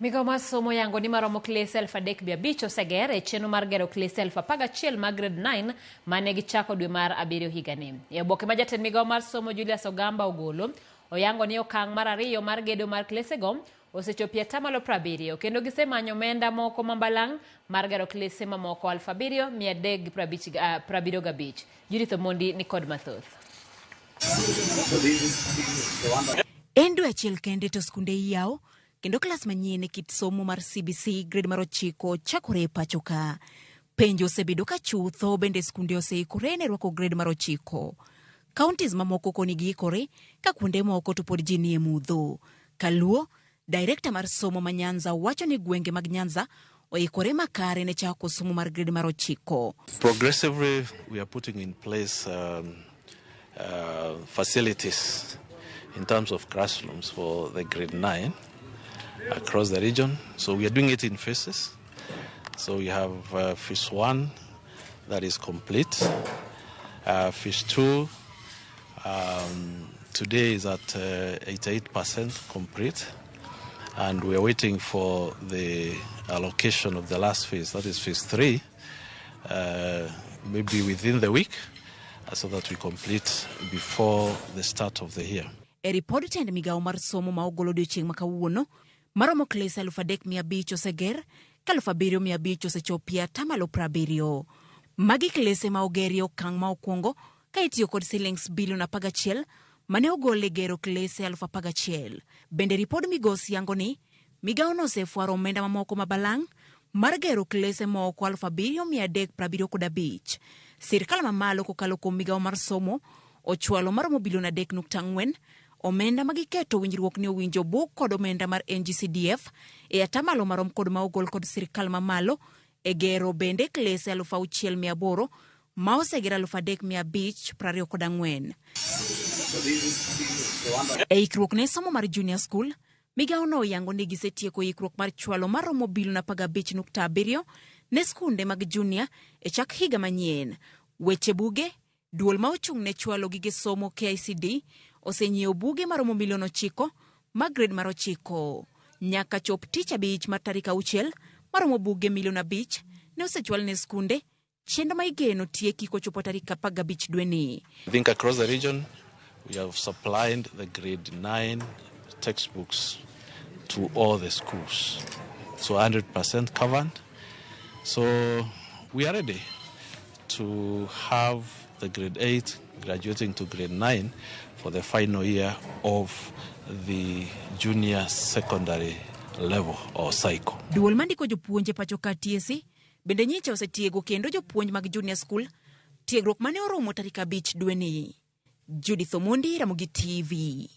Migawo mar somo yango ni maromo klese 3,500 osegero e chenro mar gero klese 11,000 mag gred 9 mane gichako dwe mar 7 higani. E oboke ma jatend migawo mar somo Migosi Ogamba ogolo, oyango ni okang' mar 2 mar gedo mar klesego osechopie 70% kendo gisemanyo omenda moko mambalang' mar gero klese mamoko 7,375. Judith Omondi ni kod mathoth. Endo achiel kende to skunde iyaw kendo klas manyien e kit somo mar CBC gred mar 9 chakore pacho ka. Penjo osebedo ka chutho bende skunde oseikore ne rwako gred mar 9. Counties mamoko koni giikore ka kuonde moko to pod ji nie mudho. Kaluo, director mar somo ma Nyanza wacho ni gwenge mag Nyanza oikore makare ne chako somo mar gred mar 9. Progressively, we are putting in place facilities in terms of classrooms for the grade 9 across the region. So we are doing it in phases. So we have phase 1 that is complete. Phase 2 today is at 88% complete. And we are waiting for the allocation of the last phase, that is phase 3, maybe within the week, so that we complete before the start of the year. E ripod tend migawo mar somo ma ogolo odiochieng' ma kawuono, maromo klese 3,500 oseger, 7,500 osechopie 70%. Magi klese ma ogeri okang' ma okwongo ka itiyo kod silings bilion 11 mane ogole gero klese 11,000. Bende ripod migosi yango ni migawo no osefuaro omenda mamoko mabalang' mar gero klese moko 7,375. Sirkal mamalo kokalo kuom migawo mar somo ochwalo maromo bilion 3.4 omenda magiketo winjruok ni owinjo buk kod omenda mar NGCDF e atamalo marom kod ma ogol kod sirkal mamalo e gero bende klese 6,800 ma osegero 3,524. E ikruok ne somo mar junior school, migawo no yango ni gisetieko ikruok mar chwalo maromo bilion 15.7 ne skunde mag junior e chak higa manyien. Weche buge, duol ma ochung' ne chwalo gige somo KICD osenyiewo buge maromo milion 9 mag gred mar 9. Nyaka chop tich abich mar tarik 6 maromo buge milion 5 ne osechwal ne skunde, chendo ma igeno tieki kochopo tarik 15 dwe ni. I think across the region we have supplied the grade 9 textbooks to all the schools. So 100% covered. So we are ready to have the grade 8 graduating to grade 9 for the final year of the junior secondary level or cycle. Duol mandiko jopuonje pacho ka TSC bende nyicha osetiego kendo jopuonj mag junior school tiegruok mane oromo tarik 5 dwe ni. Judith Omondi, Ramogi TV.